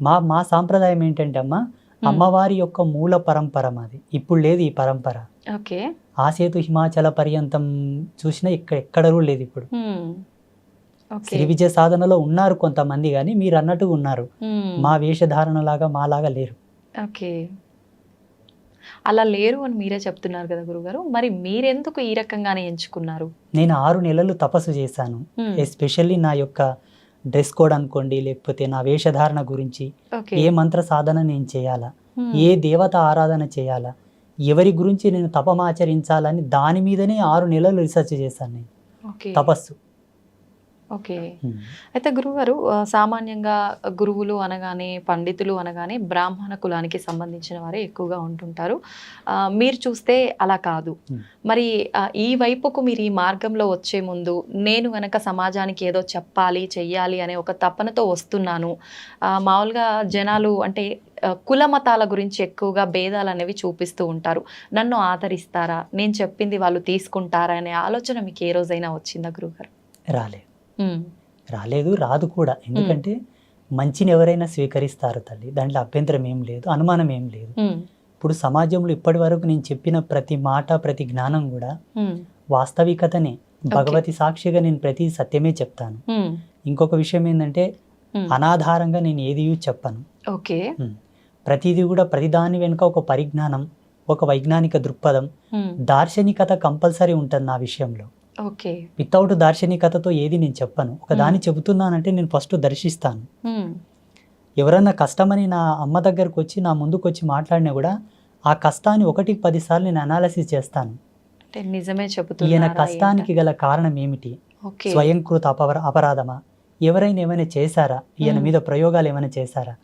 మా మా సాంప్రదాయం ఏంటంటే అమ్మా, అమ్మవారి యొక్క మూల పరంపర మాది. ఇప్పుడు లేదు ఈ పరంపర. ఓకే. ఆసేతు హిమాచల పర్యంతం చూసినా ఎక్కడ లేదు ఇప్పుడు. శ్రీ విజయ సాధనలో ఉన్నారు కొంతమంది, కానీ మీరు అన్నట్టుగా ఉన్నారు. మా వేషధారణ లాగా మాలాగా లేరు. ఓకే. అలా లేరు అని మీరే చెప్తున్నారు కదా గురుగారు. మరి మీరెందుకు ఈ రకంగానే ఎంచుకున్నారు? నేను 6 నెలలు తపస్సు చేశాను. ఎస్పెషల్లీ నా యొక్క డ్రెస్ కోడ్ అనుకోండి, లేకపోతే నా వేషధారణ గురించి, ఏ మంత్ర సాధన నేను చేయాలా, ఏ దేవత ఆరాధన చేయాలా, ఎవరి గురించి నేను తపమాచరించాలని దాని మీదనే 6 నెలలు రీసెర్చ్ చేశాను నేను. తపస్సు. ఓకే. అయితే గురుగారు, సామాన్యంగా గురువులు అనగానే, పండితులు అనగానే బ్రాహ్మణ కులానికి సంబంధించిన వారే ఎక్కువగా ఉంటుంటారు. మీరు చూస్తే అలా కాదు. మరి ఈ వైపుకు మీరు ఈ మార్గంలో వచ్చే ముందు నేను గనక సమాజానికి ఏదో చెప్పాలి, చెయ్యాలి అనే ఒక తపనతో వస్తున్నాను. మామూలుగా జనాలు అంటే కుల మతాల గురించి ఎక్కువగా భేదాలు అనేవి చూపిస్తూ ఉంటారు. నన్ను ఆదరిస్తారా, నేను చెప్పింది వాళ్ళు తీసుకుంటారా అనే ఆలోచన మీకు ఏ రోజైనా వచ్చిందా గురుగారు? రాలేదు, రాదు కూడా. ఎందుకంటే మంచిని ఎవరైనా స్వీకరిస్తారు తల్లి, దాంట్లో అభ్యంతరం ఏం లేదు, అనుమానం ఏం లేదు. ఇప్పుడు సమాజంలో ఇప్పటి వరకు నేను చెప్పిన ప్రతి మాట, ప్రతి జ్ఞానం కూడా వాస్తవికతనే. భగవతి సాక్షిగా నేను ప్రతి సత్యమే చెప్తాను. ఇంకొక విషయం ఏంటంటే అనాధారంగా నేను ఏది చెప్పను. ప్రతిదీ కూడా ప్రతిదాని వెనుక ఒక పరిజ్ఞానం, ఒక వైజ్ఞానిక దృక్పథం, దార్శనికత కంపల్సరీ ఉంటుంది నా విషయంలో. వితౌట్ దార్శనికతతో ఏది నేను చెప్పను. ఒక దాన్ని చెబుతున్నానంటే నేను ఫస్ట్ దర్శిస్తాను. ఎవరన్నా కష్టమని నా అమ్మ దగ్గరకు వచ్చి నా ముందుకు వచ్చి మాట్లాడినా కూడా ఆ కష్టాన్ని 1కి 10 సార్లు నేను అనాలిసిస్ చేస్తాను. ఈయన కష్టానికి గల కారణం ఏమిటి? స్వయంకృత అపరాధమా? ఎవరైనా ఏమైనా చేశారా? ఈయన మీద ప్రయోగాలు ఏమైనా చేశారా?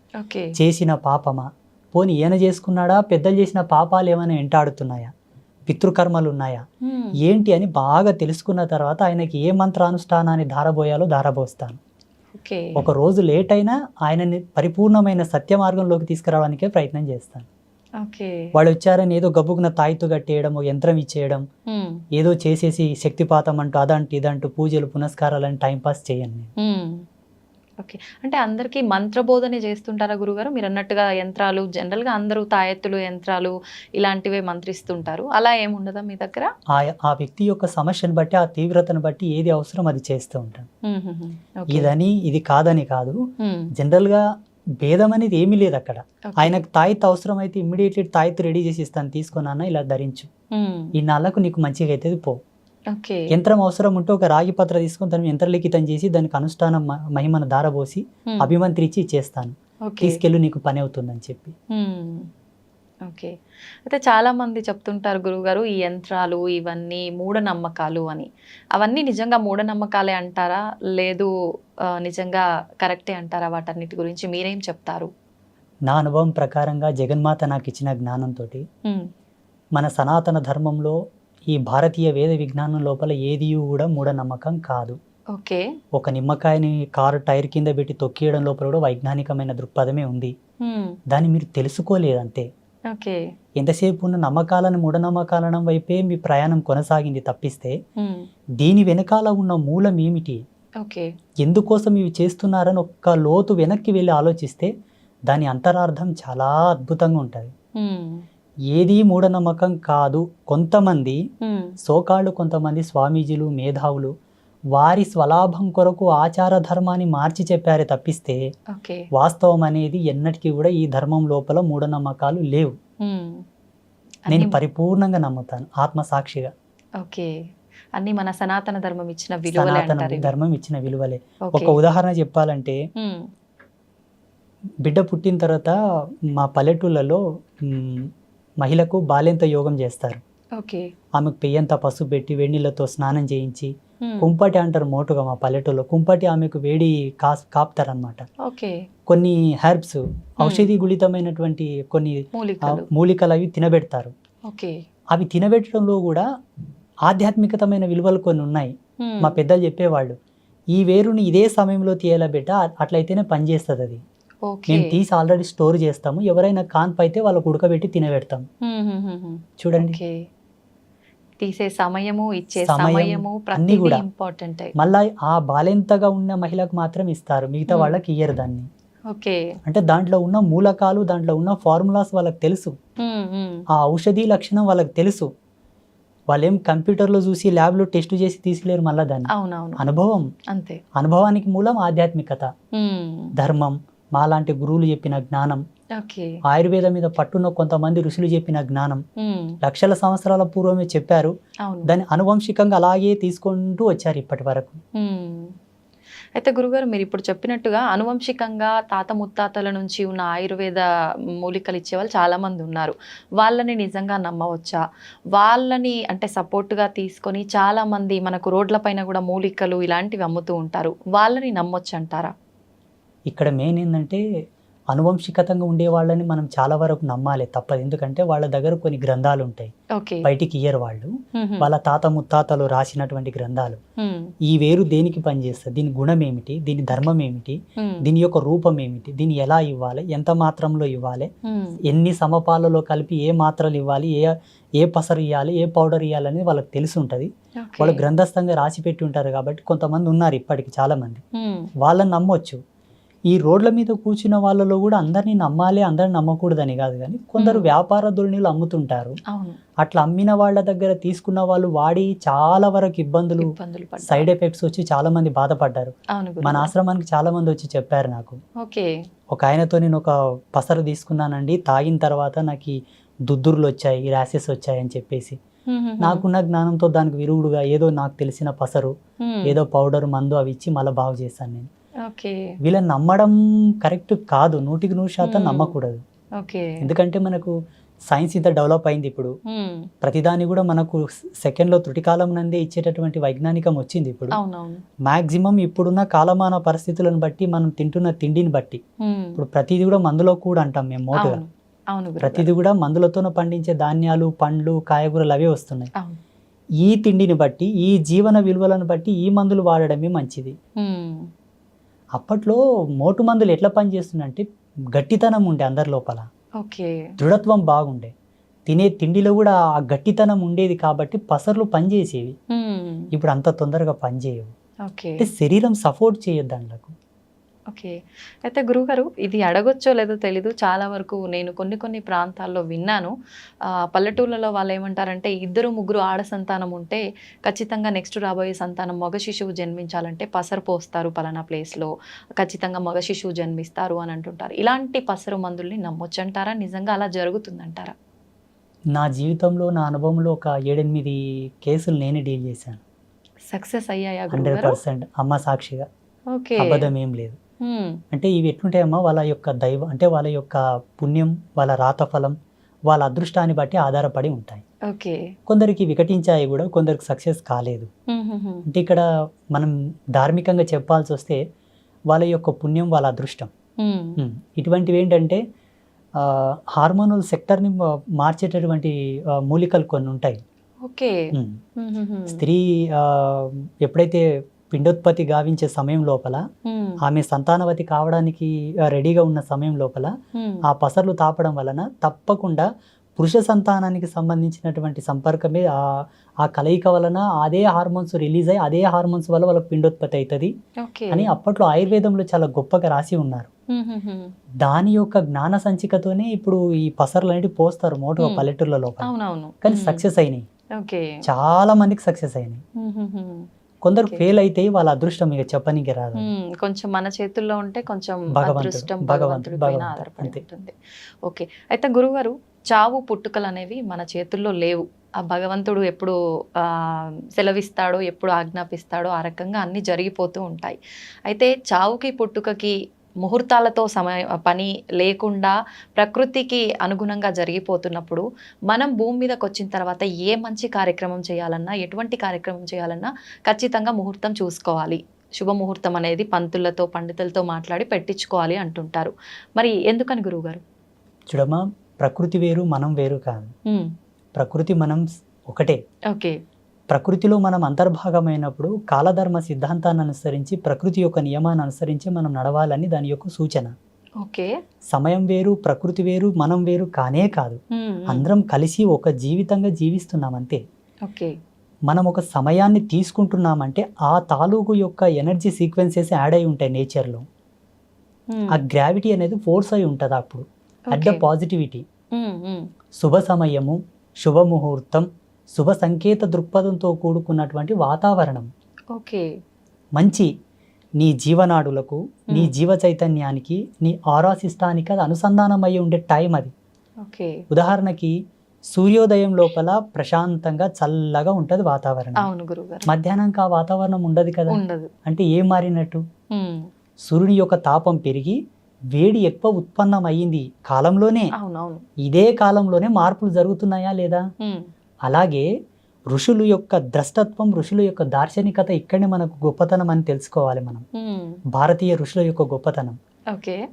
చేసిన పాపమా? పోనీ ఈయన చేసుకున్నాడా? పెద్దలు చేసిన పాపాలు ఏమైనా వెంటాడుతున్నాయా? పితృకర్మలు ఉన్నాయా? ఏంటి అని బాగా తెలుసుకున్న తర్వాత ఆయనకి ఏ మంత్రానుష్ఠానాన్ని ధారబోయాలో ధారబోస్తాను. ఒక రోజు లేట్ అయినా ఆయనని పరిపూర్ణమైన సత్య మార్గంలోకి తీసుకురావడానికే ప్రయత్నం చేస్తాను. వాళ్ళు వచ్చారని ఏదో గబ్బుకున్న తాయితు కట్టేయడం, ఒక యంత్రం ఇచ్చేయడం, ఏదో చేసేసి శక్తిపాతం అంటూ అదంటూ ఇదంటూ పూజలు పునస్కారాలని టైంపాస్ చేయండి. ఓకే. అంటే అందరికీ మంత్రబోధనే చేస్తుంటారా గురుగారు? మీరు అన్నట్టుగా యంత్రాలు జనరల్గా అందరూ తాయెత్తులు, యంత్రాలు ఇలాంటివే మంత్రిస్తుంటారు. అలా ఏముండదా మీ దగ్గర? ఆ వ్యక్తి యొక్క సమస్యను బట్టి, ఆ తీవ్రతను బట్టి ఏది అవసరం అది చేస్తూ ఉంటాను. ఇదని ఇది కాదని కాదు. జనరల్ గా భేదం అనేది ఏమీ లేదు అక్కడ. ఆయనకు తాయెత్తు అవసరం అయితే ఇమ్మీడియట్లీ తాయెత్తు రెడీ చేసి ఇస్తాను, తీసుకున్నా ఇలా ధరించు, ఈ నాళ్ళకు నీకు మంచిగా అవుతుంది పో. యంత్రం అవసరం ఉంటే ఒక రాగి పత్ర తీసుకొని దాన్ని యంత్రలిఖితం చేసి దానికి అనుష్ఠానం మహిమను దారబోసి అభిమంత్రించి చేస్తాను, తీసుకెళ్ళి నీకు పని అవుతుందని చెప్పి. ఓకే. అయితే చాలా మంది చెప్తుంటారు గురుగారు, ఈ యంత్రాలు ఇవన్నీ మూఢనమ్మకాలు అని. అవన్నీ నిజంగా మూఢనమ్మకాలే అంటారా, లేదు నిజంగా కరెక్టే అంటారా? వాటన్నిటి గురించి మీరేం చెప్తారు? నా అనుభవం ప్రకారంగా జగన్మాత నాకు ఇచ్చిన జ్ఞానంతో మన సనాతన ధర్మంలో ఈ భారతీయ వేద విజ్ఞానం లోపల ఏది కూడా మూఢనమ్మకం కాదు. ఒక నిమ్మకాయని కారు టైర్ కింద పెట్టి తొక్కియడం లోపల కూడా వైజ్ఞానికమైన దృక్పథమే ఉంది. దాన్ని మీరు తెలుసుకోలేదంతే. ఎంతసేపు ఉన్న నమ్మకాలను మూఢనమ్మకాలను వైపే మీ ప్రయాణం కొనసాగింది తప్పిస్తే దీని వెనకాల ఉన్న మూలం ఏమిటి, ఎందుకోసం ఇవి చేస్తున్నారని ఒక్క లోతు వెనక్కి వెళ్ళి ఆలోచిస్తే దాని అంతరార్థం చాలా అద్భుతంగా ఉంటుంది. ఏది మూఢనమ్మకం కాదు. కొంతమంది సోకాళ్ళు, కొంతమంది స్వామీజీలు, మేధావులు వారి స్వలాభం కొరకు ఆచార ధర్మాన్ని మార్చి చెప్పారే తప్పిస్తే వాస్తవం అనేది ఎన్నటికీ కూడా ఈ ధర్మం లోపల మూఢనమ్మకాలు లేవు. నేను పరిపూర్ణంగా నమ్ముతాను ఆత్మసాక్షిగా. అన్ని మన సనాతన ధర్మం ఇచ్చిన విలువలే. సనాతన ధర్మం ఇచ్చిన విలువలే. ఒక ఉదాహరణ చెప్పాలంటే, బిడ్డ పుట్టిన తర్వాత మా పల్లెటూళ్ళలో మహిళకు బాల్యంత యోగం చేస్తారు. ఆమెకు పెయ్యంత పసుపు పెట్టి వేడినీళ్ళతో స్నానం చేయించి కుంపటి అంటారు మోటుగా మా పల్లెటూరులో. కుంపటి ఆమెకు వేడి కాపుతారనమాట. కొన్ని హెర్బ్స్, ఔషధి గుళితమైనటువంటి కొన్ని మూలికలు అవి తినబెడతారు. అవి తినబెట్టడంలో కూడా ఆధ్యాత్మికతమైన విలువలు కొన్ని ఉన్నాయి. మా పెద్దలు చెప్పేవాళ్ళు, ఈ వేరుని ఇదే సమయంలో తీయాల బిడ్డ, అట్లయితేనే పనిచేస్తుంది అది. మేము తీసి ఆల్రెడీ స్టోర్ చేస్తాము, ఎవరైనా కాన్పు అయితే వాళ్ళకు ఉడకబెట్టి తినబెడతాం. చూడండి, తీసే సమయము, ఇచ్చే సమయము అన్ని కూడా ఇంపార్టెంట్. మళ్ళీ ఆ బాలెంతగా ఉన్న మహిళకు మాత్రం ఇస్తారు, మిగతా వాళ్ళకి ఇయ్యరు దాన్ని. ఓకే. అంటే దాంట్లో ఉన్న మూలకాలు, దాంట్లో ఉన్న ఫార్ములాస్ వాళ్ళకి తెలుసు. ఆ ఔషధి లక్షణం వాళ్ళకి తెలుసు. వాళ్ళేం కంప్యూటర్లో చూసి ల్యాబ్లో టెస్ట్ చేసి తీసిలేరు మళ్ళీ దాన్ని. అవునవును. అనుభవం. అంతే. అనుభవానికి మూలం ఆధ్యాత్మికత, ధర్మం, మాలాంటి గురువులు చెప్పిన జ్ఞానం, ఓకే. ఆయుర్వేదం మీద పట్టున్న కొంతమంది ఋషులు చెప్పిన జ్ఞానం లక్షల సంవత్సరాల పూర్వమే చెప్పారు. అవును. దాన్ని అనువంశికంగా అలాగే తీసుకుంటూ వచ్చారు ఇప్పటి వరకు. అయితే గురుగారు, మీరు ఇప్పుడు చెప్పినట్టుగా అనువంశికంగా తాత ముత్తాతల నుంచి ఉన్న ఆయుర్వేద మూలికలు ఇచ్చేవాళ్ళు చాలా మంది ఉన్నారు. వాళ్ళని నిజంగా నమ్మవచ్చా? వాళ్ళని అంటే సపోర్ట్గా తీసుకొని చాలా మంది మనకు రోడ్ల పైన కూడా మూలికలు ఇలాంటివి అమ్ముతూ ఉంటారు. వాళ్ళని నమ్మొచ్చు అంటారా? ఇక్కడ మెయిన్ ఏంటంటే అనువంశికతంగా ఉండే వాళ్ళని మనం చాలా వరకు నమ్మాలి, తప్పదు. ఎందుకంటే వాళ్ళ దగ్గర కొన్ని గ్రంథాలు ఉంటాయి, బయటికి ఇయ్యరు వాళ్ళు. వాళ్ళ తాత ముత్తాతలు రాసినటువంటి గ్రంథాలు. ఈ వేరు దేనికి పనిచేస్తుంది, దీని గుణం ఏమిటి, దీని ధర్మం ఏమిటి, దీని యొక్క రూపం ఏమిటి, దీన్ని ఎలా ఇవ్వాలి, ఎంత మాత్రంలో ఇవ్వాలి, ఎన్ని సమపాలలో కలిపి ఏ మాత్రలు ఇవ్వాలి, ఏ పసరు ఇవ్వాలి, ఏ పౌడర్ ఇవ్వాలి అనేది వాళ్ళకి తెలిసి ఉంటుంది. వాళ్ళు గ్రంథస్థంగా రాసి పెట్టి ఉంటారు. కాబట్టి కొంతమంది ఉన్నారు ఇప్పటికి చాలా మంది, వాళ్ళని నమ్మొచ్చు. ఈ రోడ్ల మీద కూర్చున్న వాళ్ళలో కూడా అందరినీ నమ్మాలి, అందరిని నమ్మకూడదని కాదు, కానీ కొందరు వ్యాపార ధోరణిలు అమ్ముతుంటారు. అట్లా అమ్మిన వాళ్ళ దగ్గర తీసుకున్న వాళ్ళు వాడి చాలా వరకు ఇబ్బందులు, సైడ్ ఎఫెక్ట్స్ వచ్చి చాలా మంది బాధపడ్డారు. మన ఆశ్రమానికి చాలా మంది వచ్చి చెప్పారు నాకు. ఒక ఆయనతో నేను ఒక పసరు తీసుకున్నానండి, తాగిన తర్వాత నాకు దుద్దుర్లు వచ్చాయి, ర్యాషెస్ వచ్చాయి అని చెప్పేసి, నాకున్న జ్ఞానంతో దానికి విరుగుడుగా ఏదో నాకు తెలిసిన పసరు, ఏదో పౌడర్, మందు అవి ఇచ్చి మళ్ళీ బాగు చేశాను నేను. వీళ్ళని నమ్మడం కరెక్ట్ కాదు, 100% నమ్మకూడదు. ఎందుకంటే మనకు సైన్స్ ఇంత డెవలప్ అయింది ఇప్పుడు, ప్రతిదాని కూడా మనకు సెకండ్లో త్రుటికాలం నందే ఇచ్చేటటువంటి వైజ్ఞానికం వచ్చింది ఇప్పుడు. మాక్సిమం ఇప్పుడున్న కాలమాన పరిస్థితులను బట్టి, మనం తింటున్న తిండిని బట్టి, ఇప్పుడు ప్రతిదీ కూడా మందులో కూడా అంటాం మేము మోటుగా, ప్రతిదీ కూడా మందులతో పండించే ధాన్యాలు, పండ్లు, కాయగూరలు అవే వస్తున్నాయి. ఈ తిండిని బట్టి, ఈ జీవన విలువలను బట్టి ఈ మందులు వాడడమే మంచిది. అప్పట్లో మోటు మందులు ఎట్లా పనిచేస్తుందంటే గట్టితనం ఉండే అందరి లోపల, దృఢత్వం బాగుండే, తినే తిండిలో కూడా ఆ గట్టితనం ఉండేది కాబట్టి పసర్లు పనిచేసేవి. ఇప్పుడు అంత తొందరగా పనిచేయవు. అంటే శరీరం సపోర్ట్ చేయదు దాంట్లకు. అయితే గురువుగారు, ఇది అడగొచ్చో లేదో తెలీదు, చాలా వరకు నేను కొన్ని ప్రాంతాల్లో విన్నాను. పల్లెటూళ్ళలో వాళ్ళు ఏమంటారంటే 2-3 ఆడ సంతానం ఉంటే ఖచ్చితంగా నెక్స్ట్ రాబోయే సంతానం మగ శిశువు జన్మించాలంటే పసరు పోస్తారు, పలానా ప్లేస్లో ఖచ్చితంగా మగ శిశువు జన్మిస్తారు అని అంటుంటారు. ఇలాంటి పసరు మందుల్ని నమ్మొచ్చు అంటారా? నిజంగా అలా జరుగుతుందంటారా? నా జీవితంలో, నా అనుభవంలో ఒక 7-8 కేసులు నేనే డీల్ చేశాను. సక్సెస్ అయ్యాయా? 100% అమ్మ సాక్షిగా, అబద్ధం ఏం లేదు. అంటే ఇవి ఎట్లుంటాయమ్మా, వాళ్ళ యొక్క దైవం అంటే వాళ్ళ యొక్క పుణ్యం, వాళ్ళ రాతఫలం, వాళ్ళ అదృష్టాన్ని బట్టి ఆధారపడి ఉంటాయి. కొందరికి వికటించాయి కూడా, కొందరికి సక్సెస్ కాలేదు. అంటే ఇక్కడ మనం ధార్మికంగా చెప్పాల్సి వస్తే వాళ్ళ యొక్క పుణ్యం, వాళ్ళ అదృష్టం. ఇటువంటివి ఏంటంటే హార్మోనల్ సెక్టర్ని మార్చేటటువంటి మూలికలు కొన్ని ఉంటాయి. స్త్రీ ఎప్పుడైతే పిండోత్పత్తి గావించే సమయం లోపల, ఆమె సంతానవతి కావడానికి రెడీగా ఉన్న సమయం లోపల ఆ పసర్లు తాపడం వలన తప్పకుండా పురుష సంతానానికి సంబంధించినటువంటి సంపర్కమే, ఆ కలయిక వలన అదే హార్మోన్స్ రిలీజ్ అయ్యి అదే హార్మోన్స్ వల్ల వాళ్ళకి పిండోత్పత్తి అవుతుంది అని అప్పట్లో ఆయుర్వేదంలో చాలా గొప్పగా రాసి ఉన్నారు. దాని యొక్క జ్ఞాన సంచికతోనే ఇప్పుడు ఈ పసర్లు అనేవి పోస్తారు మోటుగా పల్లెటూర్ల లోపల. కానీ సక్సెస్ అయినాయి, చాలా మందికి సక్సెస్ అయినాయి. కొందరు ఫెయిల్ అయితే వాళ్ళ అదృష్టం ఇక చెప్పనీకి రాదు. కొంచెం మన చేతుల్లో ఉంటే కొంచెం అదృష్టం భగవంతుడి పైన ఆధారపడి ఉంటుంది. అయితే గురుగారు, చావు పుట్టుకలు అనేవి మన చేతుల్లో లేవు. ఆ భగవంతుడు ఎప్పుడు సెలవిస్తాడో, ఎప్పుడు ఆజ్ఞాపిస్తాడో ఆ రకంగా అన్ని జరిగిపోతూ ఉంటాయి. అయితే చావుకి పుట్టుకకి ముహూర్తాలతో పని లేకుండా ప్రకృతికి అనుగుణంగా జరిగిపోతున్నప్పుడు మనం భూమి మీదకి వచ్చిన తర్వాత ఏ మంచి కార్యక్రమం చేయాలన్నా, ఎటువంటి కార్యక్రమం చేయాలన్నా ఖచ్చితంగా ముహూర్తం చూసుకోవాలి. శుభముహూర్తం అనేది పంతులతో, పండితులతో మాట్లాడి పెట్టించుకోవాలి అంటుంటారు. మరి ఎందుకని గురువుగారు? చూడమ్మా, ప్రకృతి వేరు, మనం వేరు కాదు. ప్రకృతి మనం ఒకటే. ప్రకృతిలో మనం అంతర్భాగమైనప్పుడు కాలధర్మ సిద్ధాంతాన్ని అనుసరించి, ప్రకృతి యొక్క నియమాన్ని అనుసరించి మనం నడవాలని దాని యొక్క సూచన. సమయం వేరు, ప్రకృతి వేరు, మనం వేరు కానే కాదు. అందరం కలిసి ఒక జీవితంగా జీవిస్తున్నాం అంతే. మనం ఒక సమయాన్ని తీసుకుంటున్నామంటే ఆ తాలూకు యొక్క ఎనర్జీ సీక్వెన్సెస్ యాడ్ అయి ఉంటాయి నేచర్లో. ఆ గ్రావిటీ అనేది ఫోర్స్ అయి ఉంటుంది అప్పుడు అట్ ద పాజిటివిటీ. శుభ సమయము, శుభముహూర్తం, శుభ సంకేత దృక్పథంతో కూడుకున్నటువంటి వాతావరణం, ఓకే, మంచి నీ జీవనాడులకు, నీ జీవ చైతన్యానికి, నీ ఆరా సిస్టానికి అది అనుసంధానం అయ్యి ఉండే టైం అది. ఓకే, ఉదాహరణకి సూర్యోదయం లోపల ప్రశాంతంగా చల్లగా ఉంటుంది వాతావరణం. అవును గురుగారు. మధ్యాహ్నంకి ఆ వాతావరణం ఉండదు కదా, ఉండదు. అంటే ఏం మారినట్టు? సూర్యుని యొక్క తాపం పెరిగి వేడి ఎక్కువ ఉత్పన్నం అయ్యింది కాలంలోనే. అవునవును. ఇదే కాలంలోనే మార్పులు జరుగుతున్నాయా లేదా? అలాగే ఋషుల యొక్క ద్రష్టత్వం, ఋషుల యొక్క దార్శనికత ఇక్కడనే మనకు గొప్పతనం అని తెలుసుకోవాలి మనం. భారతీయ ఋషుల యొక్క గొప్పతనం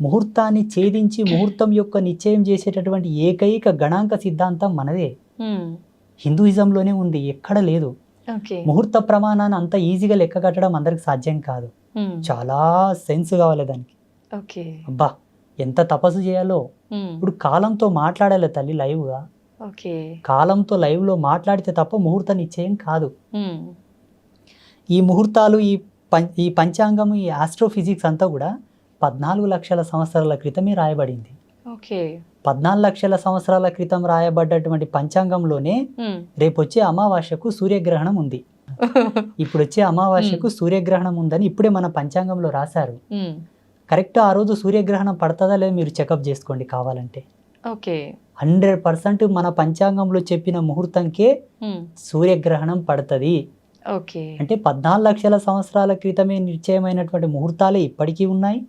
ముహూర్తాన్ని ఛేదించి ముహూర్తం యొక్క నిశ్చయం చేసేటటువంటి ఏకైక గణాంక సిద్ధాంతం మనదే. హిందూయిజంలోనే ఉంది, ఎక్కడ లేదు. ముహూర్త ప్రమాణాన్ని అంత ఈజీగా లెక్క కట్టడం అందరికి సాధ్యం కాదు, చాలా సెన్స్ కావాలి దానికి. అబ్బా ఎంత తపస్సు చేయాలో. ఇప్పుడు కాలంతో మాట్లాడాలి తల్లి లైవ్గా. కాలంతో లైవ్ లో మాట్లాడితే తప్ప ముహూర్త నిశ్చయం కాదు. ఈ ముహూర్తాలు, ఈ పంచాంగం, ఈ ఆస్ట్రోఫిజిక్స్ అంతా కూడా 14 లక్షల సంవత్సరాల క్రితమే రాయబడింది. 14 లక్షల సంవత్సరాల క్రితం రాయబడ్డటువంటి పంచాంగంలోనే రేపు వచ్చే అమావాస్యకు సూర్యగ్రహణం ఉంది, ఇప్పుడు వచ్చే అమావాస్యకు సూర్యగ్రహణం ఉందని ఇప్పుడే మన పంచాంగంలో రాశారు. కరెక్ట్ ఆ రోజు సూర్యగ్రహణం పడుతుందా లేదా మీరు చెకప్ చేసుకోండి కావాలంటే. 100% మన పంచాంగంలో చెప్పిన ముహూర్తంకే సూర్యగ్రహణం పడుతుంది. అంటే 14 లక్షల సంవత్సరాల క్రితమే నిశ్చయమైనటువంటి ముహూర్తాలే ఇప్పటికీ ఉన్నాయి.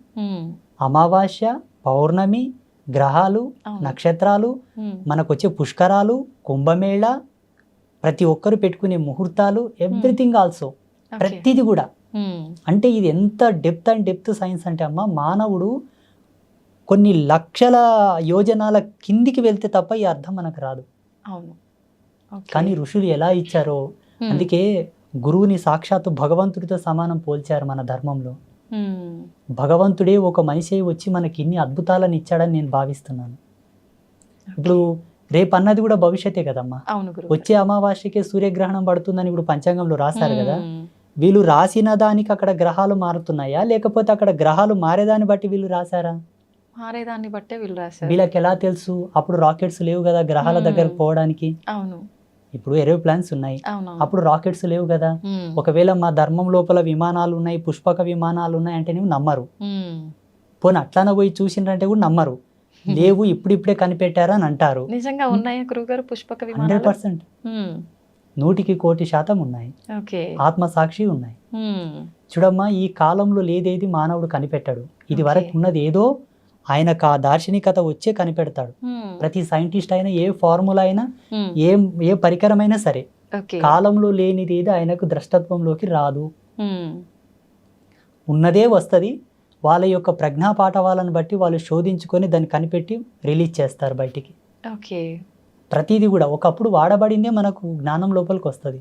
అమావాస్య, పౌర్ణమి, గ్రహాలు, నక్షత్రాలు, మనకు వచ్చే పుష్కరాలు, కుంభమేళ, ప్రతి ఒక్కరు పెట్టుకునే ముహూర్తాలు, ఎవ్రీథింగ్ ఆల్సో, ప్రతిది కూడా. అంటే ఇది ఎంత డెప్త్ అండ్ డెప్త్ సైన్స్ అంటే అమ్మ, మానవుడు కొన్ని లక్షల యోజనాల కిందికి వెళ్తే తప్ప ఈ అర్థం మనకు రాదు. కానీ ఋషులు ఎలా ఇచ్చారో, అందుకే గురువుని సాక్షాత్తు భగవంతుడితో సమానం పోల్చారు మన ధర్మంలో. భగవంతుడే ఒక మనిషి వచ్చి మనకి ఇన్ని అద్భుతాలను ఇచ్చాడని నేను భావిస్తున్నాను. ఇప్పుడు రేపు అన్నది కూడా భవిష్యత్తే కదమ్మా. వచ్చే అమావాస్యకే సూర్యగ్రహణం పడుతుందని ఇప్పుడు పంచాంగంలో రాశారు కదా. వీళ్ళు రాసిన దానికి అక్కడ గ్రహాలు మారుతున్నాయా, లేకపోతే అక్కడ గ్రహాలు మారేదాన్ని బట్టి వీళ్ళు రాశారా? మారేదాన్ని బట్టే వీళ్ళు రాశారు. వీళ్ళకి ఎలా తెలుసు? అప్పుడు రాకెట్స్ లేవు కదా గ్రహాల దగ్గరకు పోవడానికి. ఇప్పుడు ఏరోప్లాన్స్ ఉన్నాయి, అప్పుడు రాకెట్స్ లేవు కదా. ఒకవేళ మా ధర్మం లోపల విమానాలు ఉన్నాయి, పుష్పక విమానాలు ఉన్నాయి అంటే నువ్వు నమ్మరు. పోనీ అట్లానే పోయి చూసిండ్రంటే కూడా నమ్మరు. లేవు, ఇప్పుడిప్పుడే కనిపెట్టారా అని అంటారు. నిజంగా ఉన్నాయా గురుగారు పుష్పక విమానాలు? 100%, 100% ఉన్నాయి. ఆత్మసాక్షి ఉన్నాయి. చూడమ్మా, ఈ కాలంలో లేదేది మానవుడు కనిపెట్టాడు. ఇది వరకు ఉన్నది ఏదో ఆయనకు ఆ దార్శనికత వచ్చే కనిపెడతాడు. ప్రతి సైంటిస్ట్ అయినా, ఏ ఫార్ములా అయినా, ఏ పరికరమైనా సరే కాలంలో లేనిది ఏది ఆయనకు ద్రష్టత్వంలోకి రాదు. ఉన్నదే వస్తుంది. వాళ్ళ యొక్క ప్రజ్ఞా పాఠవాలను బట్టి వాళ్ళు శోధించుకొని దాన్ని కనిపెట్టి రిలీజ్ చేస్తారు బయటికి. ప్రతిదీ కూడా ఒకప్పుడు వాడబడిందే మనకు జ్ఞానం లోపలికి వస్తుంది.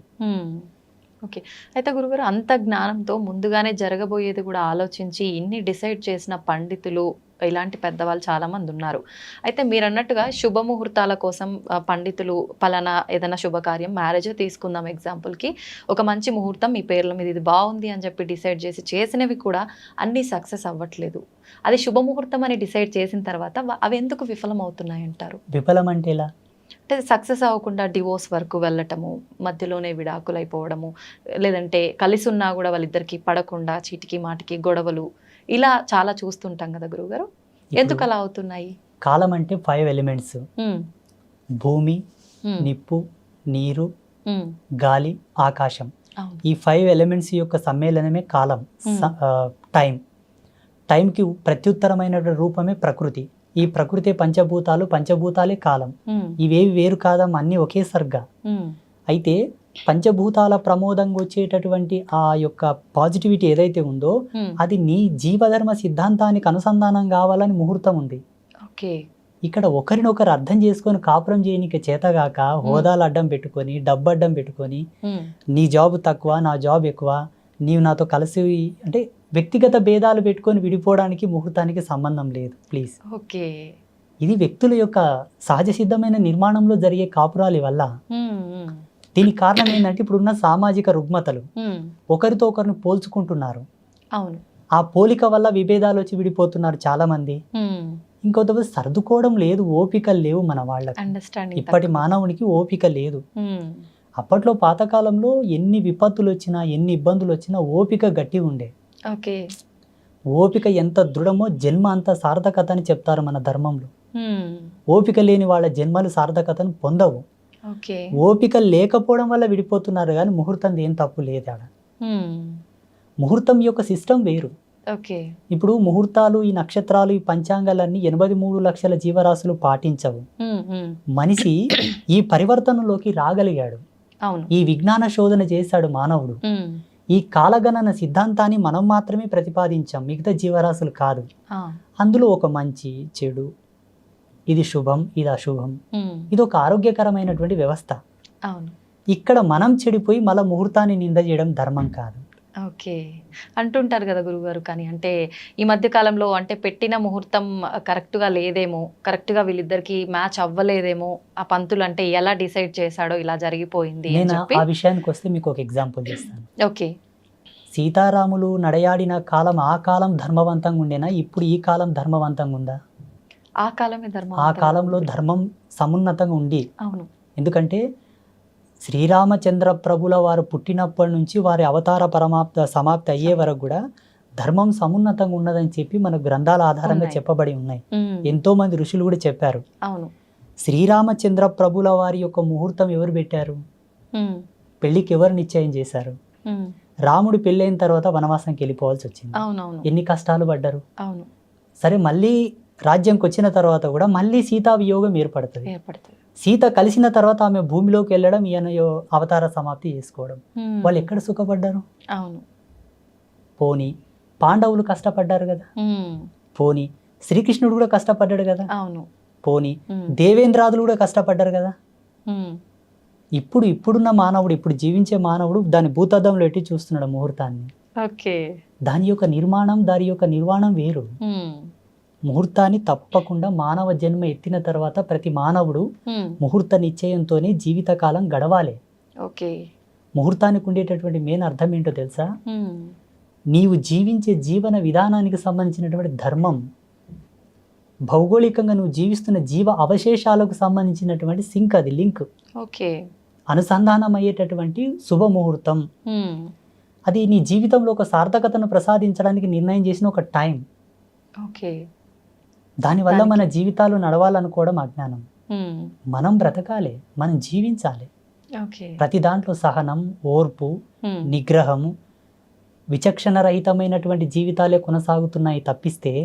ఓకే, అయితే గురుగారు అంత జ్ఞానంతో ముందుగానే జరగబోయేది కూడా ఆలోచించి ఇన్ని డిసైడ్ చేసిన పండితులు, ఇలాంటి పెద్దవాళ్ళు చాలా మంది ఉన్నారు. అయితే మీరు అన్నట్టుగా శుభముహూర్తాల కోసం పండితులు పలానా ఏదైనా శుభకార్యం, మ్యారేజ్ తీసుకుందాం ఎగ్జాంపుల్కి, ఒక మంచి ముహూర్తం మీ పేర్ల మీద ఇది బాగుంది అని చెప్పి డిసైడ్ చేసినవి కూడా అన్నీ సక్సెస్ అవ్వట్లేదు. అది శుభముహూర్తం అని డిసైడ్ చేసిన తర్వాత అవి ఎందుకు విఫలం అవుతున్నాయి అంటారు? విఫలం అంటే ఎలా? అంటే సక్సెస్ అవ్వకుండా డివోర్స్ వరకు వెళ్ళటము, మధ్యలోనే విడాకులు అయిపోవడము, లేదంటే కలిసి ఉన్నా కూడా వాళ్ళిద్దరికి పడకుండా చీటికి మాటికి గొడవలు, ఇలా చాలా చూస్తుంటాం కదా గురువుగారు. ఎందుకు అలా అవుతున్నాయి? కాలం అంటే 5 ఎలిమెంట్స్: భూమి, నిప్పు, నీరు, గాలి, ఆకాశం. ఈ 5 ఎలిమెంట్స్ యొక్క సమ్మేళనమే కాలం, టైంకి ప్రత్యుత్తరమైన రూపమే ప్రకృతి. ఈ ప్రకృతి పంచభూతాలు, పంచభూతాలే కాలం. ఇవేవి వేరు కాదమ్మా, అన్నీ ఒకే సర్గ. అయితే పంచభూతాల ప్రమోదంగా వచ్చేటటువంటి ఆ యొక్క పాజిటివిటీ ఏదైతే ఉందో అది నీ జీవధర్మ సిద్ధాంతానికి అనుసంధానం కావాలని ముహూర్తం ఉంది. ఇక్కడ ఒకరినొకరు అర్థం చేసుకొని కాపురం చేయనికి చేతగాక హోదాలు అడ్డం పెట్టుకొని, డబ్బు అడ్డం పెట్టుకొని, నీ జాబ్ తక్కువ, నా జాబ్ ఎక్కువ, నీవు నాతో కలిసి, అంటే వ్యక్తిగత భేదాలు పెట్టుకొని విడిపోవడానికి ముహూర్తానికి సంబంధం లేదు. ప్లీజ్, ఇది వ్యక్తుల యొక్క సహజ సిద్ధమైన నిర్మాణంలో జరిగే కాపురాలి వల్ల. దీనికి కారణం ఏంటంటే ఇప్పుడున్న సామాజిక రుగ్మతలు, ఒకరితో ఒకరిని పోల్చుకుంటున్నారు. ఆ పోలిక వల్ల విభేదాలు వచ్చి విడిపోతున్నారు చాలా మంది. ఇంకొంతమంది సర్దుకోవడం లేదు, ఓపికలు లేవు మన వాళ్ళకి. అండర్స్టాండింగ్ ఇప్పటి మానవునికి ఓపిక లేదు. అప్పట్లో పాతకాలంలో ఎన్ని విపత్తులు వచ్చినా ఎన్ని ఇబ్బందులు వచ్చినా ఓపిక గట్టి ఉండే. ఓకే. ఓపిక ఎంత దృఢమో జన్మ అంత సార్థకత అని చెప్తారు మన ధర్మంలో. ఓపిక లేని వాళ్ళ జన్మలు సార్థకతను పొందవు. ఓకే. ఓపిక లేకపోవడం వల్ల విడిపోతున్నారు కానీ ముహూర్తం ఏం తప్పు లేదు ఆడ. ముహూర్తం యొక్క సిస్టమ్ వేరు. ఓకే. ఇప్పుడు ముహూర్తాలు, ఈ నక్షత్రాలు, ఈ పంచాంగాలన్నీ 83 లక్షల జీవరాశులు పాటించవు. మనిషి ఈ పరివర్తనలోకి రాగలిగాడు. అవును. ఈ విజ్ఞాన శోధన చేశాడు మానవుడు. ఈ కాలగణన సిద్ధాంతాన్ని మనం మాత్రమే ప్రతిపాదించాం, మిగతా జీవరాశులు కాదు. అందులో ఒక మంచి చెడు, ఇది శుభం ఇది అశుభం, ఇది ఒక ఆరోగ్యకరమైనటువంటి వ్యవస్థ. అవును. ఇక్కడ మనం చెడిపోయి మళ్ళీ ముహూర్తాన్ని నింద చేయడం ధర్మం కాదు. ఓకే. అంటుంటారు కదా గురుగారు, కానీ అంటే ఈ మధ్య కాలంలో అంటే పెట్టిన ముహూర్తం కరెక్ట్గా లేదేమో, కరెక్ట్గా వీళ్ళిద్దరికి మ్యాచ్ అవ్వలేదేమో, ఆ పంతులు అంటే ఎలా డిసైడ్ చేశాడో ఇలా జరిగిపోయింది అని నేను చెప్పి. ఆ విషయానికి వస్తే మీకు ఒక ఎగ్జాంపుల్ చేస్తాను. ఓకే. సీతారాములు నడయాడిన కాలం ఆ కాలం ధర్మవంతంగా ఉండేనా, ఇప్పుడు ఈ కాలం ధర్మవంతంగా ఉందా? ఆ కాలమే ధర్మం. ఆ కాలంలో ధర్మం సమున్నతంగా ఉంది. అవును. ఎందుకంటే శ్రీరామచంద్ర ప్రభుల వారు పుట్టినప్పటి నుంచి వారి అవతార సమాప్తి అయ్యే వరకు కూడా ధర్మం సమున్నతంగా ఉన్నదని చెప్పి మన గ్రంథాల ఆధారంగా చెప్పబడి ఉన్నాయి. ఎంతో మంది ఋషులు కూడా చెప్పారు. అవును. శ్రీరామచంద్ర ప్రభుల వారి యొక్క ముహూర్తం ఎవరు పెట్టారు? పెళ్లికి ఎవరు నిశ్చయం చేశారు? రాముడు పెళ్ళైన తర్వాత వనవాసంకి వెళ్ళిపోవాల్సి వచ్చింది. అవునవును. ఎన్ని కష్టాలు పడ్డారు. అవును. సరే, మళ్ళీ రాజ్యంకి వచ్చిన తర్వాత కూడా మళ్ళీ సీతా వియోగం ఏర్పడుతుంది. సీత కలిసిన తర్వాత ఆమె భూమిలోకి వెళ్ళడం, ఈయన అవతార సమాప్తి చేసుకోవడం. వాళ్ళు ఎక్కడ సుఖపడ్డారు? అవును. పోనీ పాండవులు కష్టపడ్డారు కదా, పోనీ శ్రీకృష్ణుడు కూడా కష్టపడ్డాడు కదా, అవును. పోనీ దేవేంద్రాదులు కూడా కష్టపడ్డారు కదా. ఇప్పుడున్న మానవుడు, ఇప్పుడు జీవించే మానవుడు దాని భూతద్దంలో ఎట్టి చూస్తున్నాడు ముహూర్తాన్ని. ఓకే. దాని యొక్క నిర్మాణం, దాని యొక్క నిర్మాణం వేరు. ముహూర్తాన్ని తప్పకుండా మానవ జన్మ ఎత్తిన తర్వాత ప్రతి మానవుడు ముహూర్త నిశ్చయంతోనే జీవితకాలం గడవాలి. ఓకే. ముహూర్తానికి ఉండేటటువంటి మెయిన్ అర్థం ఏంటో తెలుసా? నీవు జీవించే జీవన విధానానికి సంబంధించినటువంటి ధర్మం, భౌగోళికంగా నువ్వు జీవిస్తున్న జీవ అవశేషాలకు సంబంధించినటువంటి సింక్, అది లింక్. ఓకే. అనుసంధానం అయ్యేటటువంటి శుభముహూర్తం. అది నీ జీవితంలో ఒక సార్థకతను ప్రసాదించడానికి నిర్ణయం చేసిన ఒక టైం. ఓకే. దానివల్ల మన జీవితాలు నడవాలనుకోవడం అజ్ఞానం. మనం బ్రతకాలి, మనం జీవించాలి. ప్రతి దాంట్లో సహనం, ఓర్పు, నిగ్రహము, విచక్షణ రహితమైనటువంటి జీవితాలే కొనసాగుతున్నాయి తప్పిస్తే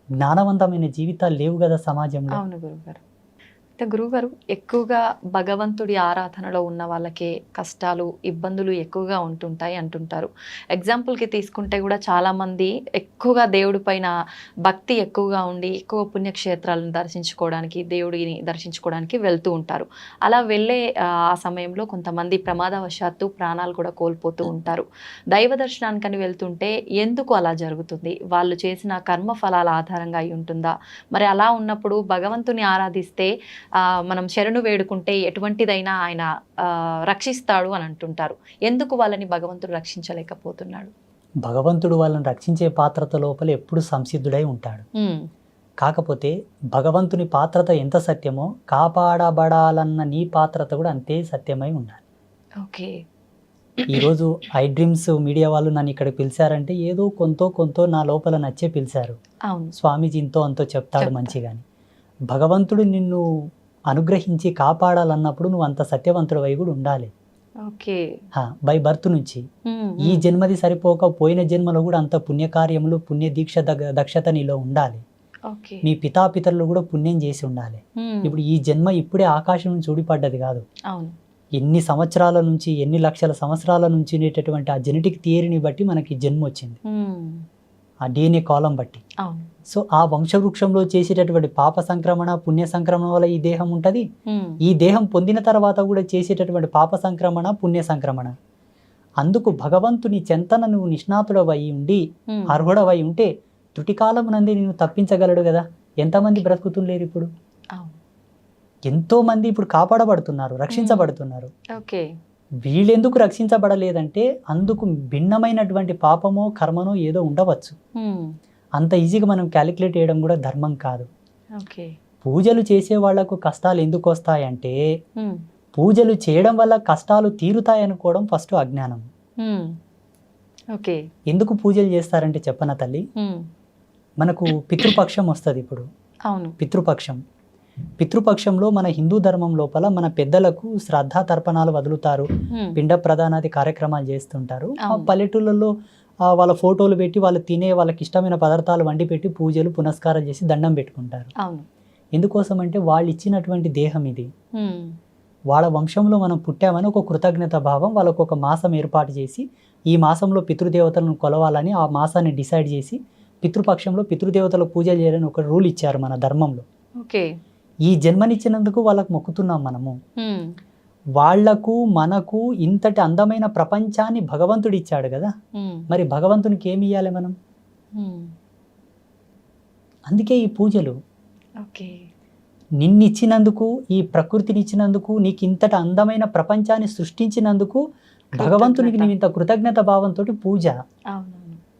జ్ఞానవంతమైన జీవితాలు లేవు కదా సమాజంలో. అవును గురుగారు. అయితే గురుగారు, ఎక్కువగా భగవంతుడి ఆరాధనలో ఉన్న వాళ్ళకే కష్టాలు, ఇబ్బందులు ఎక్కువగా ఉంటుంటాయి అంటుంటారు. ఎగ్జాంపుల్కి తీసుకుంటే కూడా చాలామంది ఎక్కువగా దేవుడి పైన భక్తి ఎక్కువగా ఉండి ఎక్కువ పుణ్యక్షేత్రాలను దర్శించుకోవడానికి, దేవుడిని దర్శించుకోవడానికి వెళ్తూ ఉంటారు. అలా వెళ్ళే ఆ సమయంలో కొంతమంది ప్రమాదవశాత్తు ప్రాణాలు కూడా కోల్పోతూ ఉంటారు. దైవ దర్శనానికని వెళ్తుంటే ఎందుకు అలా జరుగుతుంది? వాళ్ళు చేసిన కర్మ ఫలాల ఆధారంగా అయి ఉంటుందా? మరి అలా ఉన్నప్పుడు భగవంతుని ఆరాధిస్తే, మనం శరణు వేడుకుంటే ఎటువంటిదైనా ఆయన రక్షిస్తాడు అని అంటుంటారు. ఎందుకు వాళ్ళని భగవంతుడు రక్షించలేకపోతున్నాడు? భగవంతుడు వాళ్ళని రక్షించే పాత్రత లోపల ఎప్పుడు సంసిద్ధుడై ఉంటాడు. కాకపోతే భగవంతుని పాత్రత ఎంత సత్యమో కాపాడబడాలన్న నీ పాత్రత కూడా అంతే సత్యమై ఉండాలి. ఓకే. ఈరోజు ఐ డ్రీమ్స్ మీడియా వాళ్ళు నన్ను ఇక్కడ పిలిచారంటే ఏదో కొంతో నా లోపల నచ్చే పిలిచారు. స్వామీజీ ఇంతో అంతో చెప్తాడు మంచిగాని. భగవంతుడు నిన్ను అనుగ్రహించి కాపాడాలన్నప్పుడు నువ్వు అంత సత్యవంతుడు వై కూడా ఉండాలి. బై బర్త్ నుంచి ఈ జన్మది సరిపోక పోయిన జన్మలో కూడా అంత పుణ్యకార్యములు, పుణ్య దీక్ష దక్షత నీలో ఉండాలి. మీ పితాపితరులు కూడా పుణ్యం చేసి ఉండాలి. ఇప్పుడు ఈ జన్మ ఇప్పుడే ఆకాశం నుంచి ఊడిపడ్డది కాదు. ఎన్ని సంవత్సరాల నుంచి, ఎన్ని లక్షల సంవత్సరాల నుంచి ఉండేటటువంటి ఆ జెనెటిక్ థియరీని బట్టి మనకి జన్మ వచ్చింది, ఆ DNA కాలం బట్టి. సో ఆ వంశవృక్షంలో చేసేటటువంటి పాప సంక్రమణ, పుణ్య సంక్రమణ వల్ల ఈ దేహం ఉంటుంది. ఈ దేహం పొందిన తర్వాత కూడా చేసేటటువంటి పాప సంక్రమణ, పుణ్య సంక్రమణ. అందుకు భగవంతుని చెంతన నువ్వు నిష్ణాతుడవై ఉండి, అర్హుడవై ఉంటే త్రుటికాలం నంది నేను తప్పించగలడు కదా. ఎంతమంది బ్రతుకుతుండలేరు ఇప్పుడు? ఎంతో మంది ఇప్పుడు కాపాడబడుతున్నారు, రక్షించబడుతున్నారు. వీళ్ళెందుకు రక్షించబడలేదంటే అందుకు భిన్నమైనటువంటి పాపమో కర్మనో ఏదో ఉండవచ్చు. అంత ఈజీగా మనం క్యాలిక్యులేట్ చేయడం కూడా ధర్మం కాదు. ఓకే. పూజలు చేసే వాళ్లకు కష్టాలు ఎందుకు వస్తాయంటే పూజలు చేయడం వల్ల కష్టాలు తీరుతాయనుకోవడం ఫస్ట్ అజ్ఞానం. ఓకే. ఎందుకు పూజలు చేస్తారంటే చెప్పన తల్లి, మనకు పితృపక్షం వస్తుంది. ఇప్పుడు అవును, పితృపక్షంలో మన హిందూ ధర్మం లోపల మన పెద్దలకు శ్రద్ధా తర్పణాలు వదులుతారు, పిండ ప్రదానాది కార్యక్రమాలు చేస్తుంటారు. ఆ పల్లెటూళ్ళలో వాళ్ళ ఫోటోలు పెట్టి వాళ్ళు తినే వాళ్ళకి ఇష్టమైన పదార్థాలు వండి పెట్టి పూజలు పునస్కారాలు చేసి దండం పెట్టుకుంటారు. ఎందుకోసం అంటే వాళ్ళు ఇచ్చినటువంటి దేహం ఇది, వాళ్ళ వంశంలో మనం పుట్టామని ఒక కృతజ్ఞత భావం. వాళ్ళకు ఒక మాసం ఏర్పాటు చేసి ఈ మాసంలో పితృదేవతలను కొలవాలని ఆ మాసాన్ని డిసైడ్ చేసి పితృపక్షంలో పితృదేవతలకు పూజలు చేయాలని ఒక రూల్ ఇచ్చారు మన ధర్మంలో. ఓకే. ఈ జన్మనిచ్చినందుకు వాళ్ళకు మొక్కుతున్నాం మనము. వాళ్లకు మనకు ఇంతటి అందమైన ప్రపంచాన్ని భగవంతుడు ఇచ్చాడు కదా, మరి భగవంతునికి ఏమి ఇవ్వాలి మనం? అందుకే ఈ పూజలు. నిన్నిచ్చినందుకు, ఈ ప్రకృతిని ఇచ్చినందుకు, నీకు ఇంతటి అందమైన ప్రపంచాన్ని సృష్టించినందుకు భగవంతునికి నువ్వు ఇంత కృతజ్ఞత భావంతో పూజ.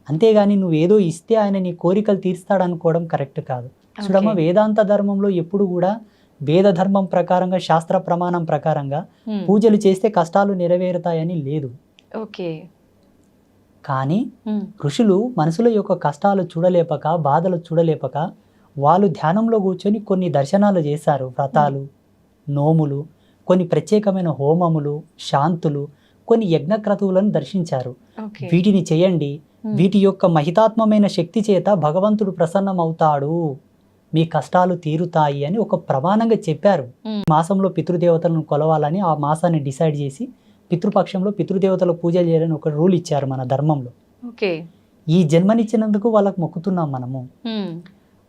అంతేగాని నువ్వేదో ఇస్తే ఆయన నీ కోరికలు తీర్స్తాడనుకోవడం కరెక్ట్ కాదు. చూడమ్మ, వేదాంత ధర్మంలో ఎప్పుడు కూడా వేద ధర్మం ప్రకారంగా, శాస్త్ర ప్రమాణం ప్రకారంగా పూజలు చేస్తే కష్టాలు నెరవేరుతాయని లేదు. కానీ ఋషులు మనుషుల యొక్క కష్టాలు చూడలేపక, బాధలు చూడలేపక వాళ్ళు ధ్యానంలో కూర్చొని కొన్ని దర్శనాలు చేశారు. వ్రతాలు, నోములు, కొన్ని ప్రత్యేకమైన హోమములు, శాంతులు, కొన్ని యజ్ఞక్రతువులను దర్శించారు. వీటిని చేయండి, వీటి యొక్క మహితాత్మమైన శక్తి చేత భగవంతుడు ప్రసన్నమవుతాడు, మీ కష్టాలు తీరుతాయి అని ఒక ప్రమాణంగా చెప్పారు. మాసంలో పితృదేవతలను కొలవాలని ఆ మాసాన్ని డిసైడ్ చేసి పితృపక్షంలో పితృదేవతలకు పూజలు చేయాలని ఒక రూల్ ఇచ్చారు మన ధర్మంలో. ఈ జన్మనిచ్చినందుకు వాళ్ళకు మొక్కుతున్నాం మనము.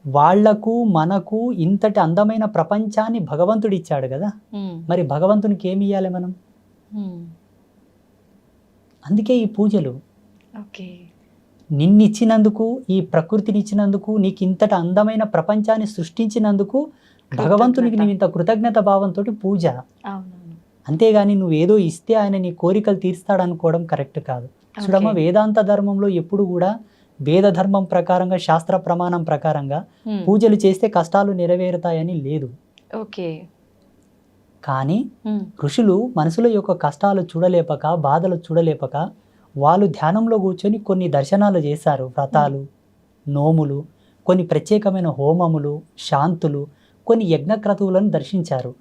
వాళ్లకు మనకు ఇంతటి అందమైన ప్రపంచాన్ని భగవంతుడు ఇచ్చాడు కదా, మరి భగవంతునికి ఏమి ఇవ్వాలి మనం? అందుకే ఈ పూజలు. నిన్నిచ్చినందుకు, ఈ ప్రకృతిని ఇచ్చినందుకు, నీకు ఇంతటి అందమైన ప్రపంచాన్ని సృష్టించినందుకు భగవంతునికి నువ్వు ఇంత కృతజ్ఞత భావంతో పూజ. అంతేగాని నువ్వేదో ఇస్తే ఆయన నీ కోరికలు తీర్స్తాడనుకోవడం కరెక్ట్ కాదు. చూడమ్మ, వేదాంత ధర్మంలో ఎప్పుడు కూడా వేద ధర్మం ప్రకారంగా, శాస్త్ర ప్రమాణం ప్రకారంగా పూజలు చేస్తే కష్టాలు నెరవేరుతాయని లేదు. కానీ ఋషులు మనుషుల యొక్క కష్టాలు చూడలేపక, బాధలు చూడలేపక వాళ్ళు ధ్యానంలో కూర్చొని కొన్ని దర్శనాలు చేశారు. వ్రతాలు, నోములు, కొన్ని ప్రత్యేకమైన హోమములు, శాంతులు, కొన్ని యజ్ఞక్రతువులను దర్శించారు.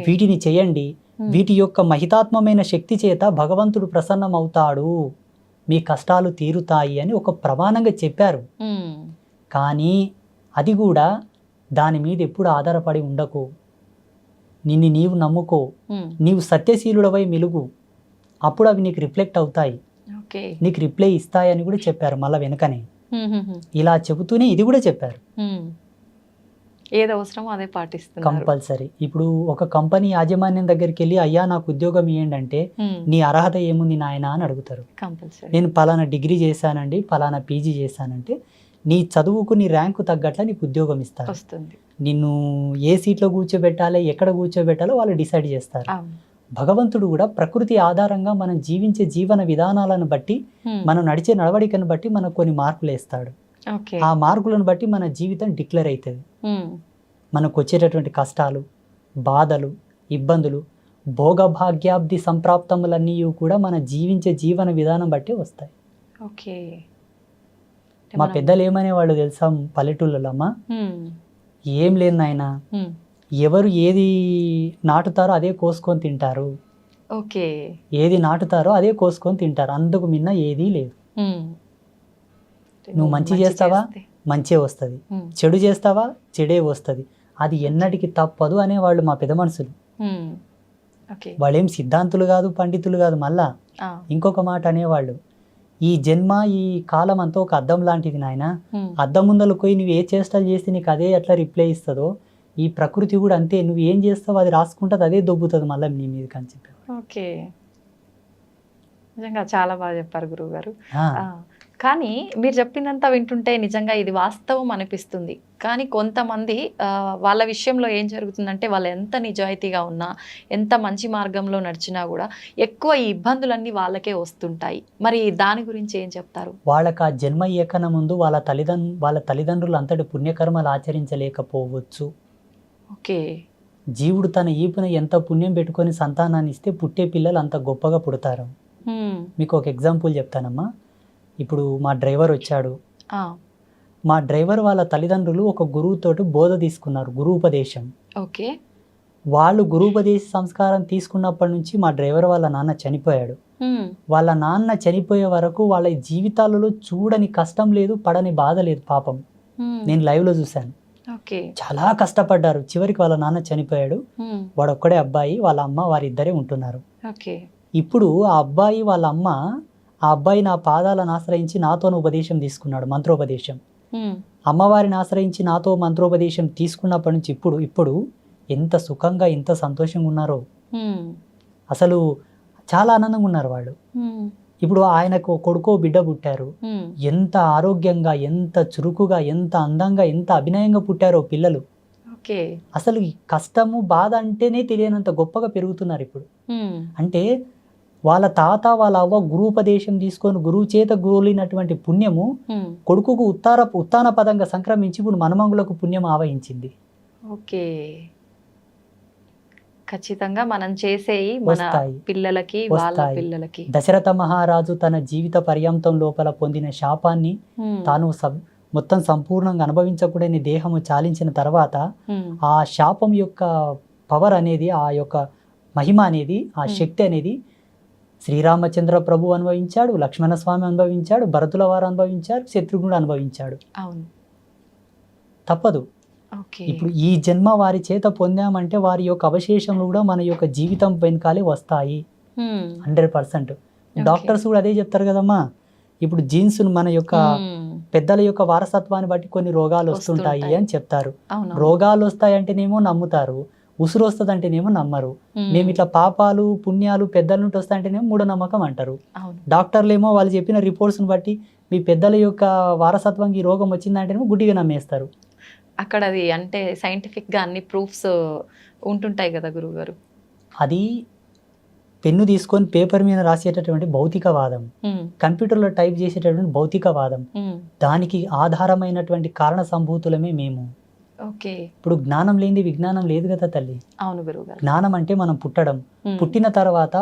వీటిని చేయండి, వీటి యొక్క మహితాత్మమైన శక్తి చేత భగవంతుడు ప్రసన్నమవుతాడు, మీ కష్టాలు తీరుతాయి అని ఒక ప్రమాణంగా చెప్పారు. కానీ అది కూడా దాని మీద ఎప్పుడు ఆధారపడి ఉండకు. నిన్ను నీవు నమ్ముకో, నీవు సత్యశీలుడవై మెలుగు, అప్పుడు అవి నీకు రిఫ్లెక్ట్ అవుతాయి, నీకు రిప్లై ఇస్తాయని కూడా చెప్పారు. మళ్ళీ వెనుకనే ఇలా చెబుతూనే ఇది కూడా చెప్పారు, ఏది అవసరమో అదే పాటిస్తున్నారు కంపల్సరీ. ఇప్పుడు ఒక కంపెనీ యాజమాన్యం దగ్గరికి వెళ్ళి, అయ్యా నాకు ఉద్యోగం ఇవ్వండి అంటే, నీ అర్హత ఏముంది నాయన అని అడుగుతారు. నేను పలానా డిగ్రీ చేశానండి, పలానా పీజీ చేశానంటే, నీ చదువుకు, నీ ర్యాంకు తగ్గట్ల నీకు ఉద్యోగం ఇస్తారు. నిన్ను ఏ సీట్లో కూర్చోబెట్టాలి, ఎక్కడ కూర్చోబెట్టాలో వాళ్ళు డిసైడ్ చేస్తారు. భగవంతుడు కూడా ప్రకృతి ఆధారంగా మనం జీవించే జీవన విధానాలను బట్టి, మనం నడిచే నడవడికను బట్టి మనకు కొన్ని మార్కులు వేస్తాడు. ఆ మార్కులను బట్టి మన జీవితం డిక్లేర్ అవుతుంది. మనకు వచ్చేటటువంటి కష్టాలు, బాధలు, ఇబ్బందులు, భోగభాగ్యాబ్ది సంప్రాప్తములన్నీ కూడా మన జీవించే జీవన విధానం బట్టి వస్తాయి. మా పెద్దలు ఏమనేవాళ్ళు తెలుసా పల్లెటూళ్ళలో, అమ్మా ఏం లేదు నాయన, ఎవరు ఏది నాటుతారో అదే కోసుకొని తింటారు, ఏది నాటుతారో అదే కోసుకొని తింటారు, అందుకు మిన్న ఏదీ లేదు. నువ్వు మంచి చేస్తావా, మంచే వస్తుంది, చెడు చేస్తావా, చెడే వస్తుంది, అది ఎన్నటికి తప్పదు అనేవాళ్ళు మా పెద్ద మనుషులు. వాళ్ళేం సిద్ధాంతులు కాదు, పండితులు కాదు. మళ్ళా ఇంకొక మాట అనేవాళ్ళు, ఈ జన్మ, ఈ కాలం అంతా ఒక అద్దం లాంటిది నాయన, అద్దం ముందలు పోయి నువ్వు ఏ చేష్టలు చేస్తే నీకు అదే ఎట్లా రిప్లై ఇస్తుందో, ఈ ప్రకృతి కూడా అంతే, నువ్వు ఏం చేస్తావు అది రాసుకుంటుంది, అదే దొబ్బుతుంది మళ్ళీ నీ మీదకి అని చెప్పారు. నిజంగా చాలా బాగా చెప్పారు గురువు గారు. కానీ మీరు చెప్పిందంతా వింటుంటే నిజంగా ఇది వాస్తవం అనిపిస్తుంది. కానీ కొంతమంది వాళ్ళ విషయంలో ఏం జరుగుతుందంటే వాళ్ళు ఎంత నిజాయితీగా ఉన్నా, ఎంత మంచి మార్గంలో నడిచినా కూడా ఎక్కువ ఈ ఇబ్బందులన్నీ వాళ్ళకే వస్తుంటాయి. మరి దాని గురించి ఏం చెప్తారు? వాళ్ళకి ఆ జన్మ ఏకన ముందు వాళ్ళ తల్లిదండ్రులు అంతటి పుణ్యకర్మలు ఆచరించలేకపోవచ్చు. ఓకే. జీవుడు తన ఈపున ఎంత పుణ్యం పెట్టుకొని సంతానాన్ని ఇస్తే పుట్టే పిల్లలు అంత గొప్పగా పుడతారు. మీకు ఒక ఎగ్జాంపుల్ చెప్తానమ్మా. ఇప్పుడు మా డ్రైవర్ వచ్చాడు. మా డ్రైవర్ వాళ్ళ తల్లిదండ్రులు ఒక గురువుతోటి బోధ తీసుకున్నారు, గురూపదేశం. ఓకే. వాళ్ళు గురూపదేశ సంస్కారం తీసుకున్నప్పటి నుంచి మా డ్రైవర్ వాళ్ళ నాన్న చనిపోయాడు. వాళ్ళ నాన్న చనిపోయే వరకు వాళ్ళ జీవితాలలో చూడని కష్టం లేదు, పడని బాధ లేదు. పాపం నేను లైవ్ లో చూశాను. చాలా కష్టపడ్డారు. చివరికి వాళ్ళ నాన్న చనిపోయాడు. వాడొక్కడే అబ్బాయి, వాళ్ళ అమ్మ, వారిద్దరే ఉంటున్నారు. ఇప్పుడు ఆ అబ్బాయి వాళ్ళ అమ్మ, ఆ అబ్బాయి నా పాదాలను ఆశ్రయించి నాతోను ఉపదేశం తీసుకున్నాడు, మంత్రోపదేశం. అమ్మవారిని ఆశ్రయించి నాతో మంత్రోపదేశం తీసుకున్నప్పటి నుంచి ఇప్పుడు ఎంత సుఖంగా ఎంత సంతోషంగా ఉన్నారో. అసలు చాలా ఆనందంగా ఉన్నారు వాళ్ళు. ఇప్పుడు ఆయనకు కొడుకో బిడ్డ పుట్టారు. ఎంత ఆరోగ్యంగా, ఎంత చురుకుగా, ఎంత అందంగా, ఎంత అభినయంగా పుట్టారో పిల్లలు. అసలు ఈ కష్టము బాధ అంటేనే తెలియనంత గొప్పగా పెరుగుతున్నారు ఇప్పుడు. అంటే వాళ్ళ తాత వాళ్ళ అవ్వ గురూపదేశం తీసుకొని గురువు చేత గోలినటువంటి పుణ్యము కొడుకుకు ఉత్తాన పదంగా సంక్రమించి ఇప్పుడు మనమంగులకు పుణ్యం ఆవహించింది. ఓకే. ఖచ్చితంగా మనం చేసేయి మన పిల్లలకి, వాళ్ళ పిల్లలకి. దశరథ మహారాజు తన జీవిత పర్యంతం లోపల పొందిన శాపాన్ని తాను మొత్తం సంపూర్ణంగా అనుభవించకూడని దేహము చాలించిన తర్వాత ఆ శాపం యొక్క పవర్ అనేది, ఆ యొక్క మహిమ అనేది, ఆ శక్తి అనేది శ్రీరామచంద్ర ప్రభు అనుభవించాడు, లక్ష్మణస్వామి అనుభవించాడు, భరతుల వారు అనుభవించారు, శత్రుఘ్నుడు అనుభవించాడు. అవును, తప్పదు. ఇప్పుడు ఈ జన్మ వారి చేత పొందామంటే వారి యొక్క అవశేషములు కూడా మన యొక్క జీవితం వెనకాలే వస్తాయి 100%. డాక్టర్స్ కూడా అదే చెప్తారు కదమ్మా. ఇప్పుడు జీన్స్ మన యొక్క పెద్దల యొక్క వారసత్వాన్ని బట్టి కొన్ని రోగాలు వస్తుంటాయి అని చెప్తారు. రోగాలు వస్తాయి అంటేనేమో నమ్ముతారు, ఉసురు వస్తుంది అంటేనేమో నమ్మరు. మేము ఇట్లా పాపాలు పుణ్యాలు పెద్దల నుండి వస్తాయంటేనేమో మూఢనమ్మకం అంటారు. డాక్టర్లు ఏమో వాళ్ళు చెప్పిన రిపోర్ట్స్ని బట్టి మీ పెద్దల యొక్క వారసత్వానికి ఈ రోగం వచ్చిందంటేనేమో గుడ్డిగా నమ్మేస్తారు. అక్కడ అది అంటే సైంటిఫిక్గా అన్ని ప్రూఫ్స్ ఉంటుంటాయి కదా గురువుగారు. అది పెన్ను తీసుకొని పేపర్ మీద రాసేటటువంటి భౌతికవాదం, కంప్యూటర్లో టైప్ చేసేటటువంటి భౌతికవాదం, దానికి ఆధారమైనటువంటి కారణ సంభూతులమే మేము. ఇప్పుడు జ్ఞానం లేనిది విజ్ఞానం లేదు కదా తల్లి. అవును గురువుగారు. జ్ఞానం అంటే మనం పుట్టడం, పుట్టిన తర్వాత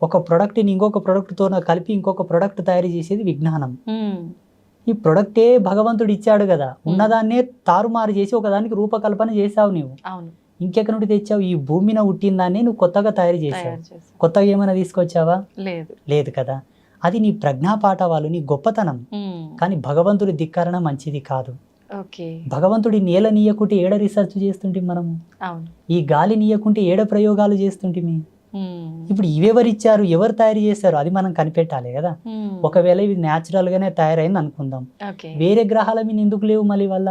ఒక ప్రొడక్ట్ని ఇంకొక ప్రొడక్ట్తో కలిపి ఇంకొక ప్రొడక్ట్ తయారు చేసేది విజ్ఞానం. ఈ ప్రొడక్టే భగవంతుడు ఇచ్చాడు కదా, ఉన్నదాన్నే తారుమారు చేసి ఒకదానికి రూపకల్పన చేసావు నువ్వు. ఇంకెక్కడి నుండి తెచ్చావు? ఈ భూమిన పుట్టిన దాన్ని నువ్వు కొత్తగా తయారు చేసావు. కొత్తగా ఏమైనా తీసుకొచ్చావా? లేదు కదా. అది నీ ప్రజ్ఞాపాఠవాలు, నీ గొప్పతనం. కానీ భగవంతుడి ధిక్కరణ మంచిది కాదు. భగవంతుడి నేల నీయకుంటే ఏడ రీసెర్చ్ చేస్తుంటే మనము, ఈ గాలి నీయకుంటే ఏడ ప్రయోగాలు చేస్తుంటే. ఇప్పుడు ఇవెవరిచ్చారు, ఎవరు తయారు చేశారు అది మనం కనిపెట్టాలి కదా. ఒకవేళ ఇవి న్యాచురల్ గానే తయారైంది అనుకుందాం, వేరే గ్రహాల మీద ఎందుకు లేవు మళ్ళీ వల్ల?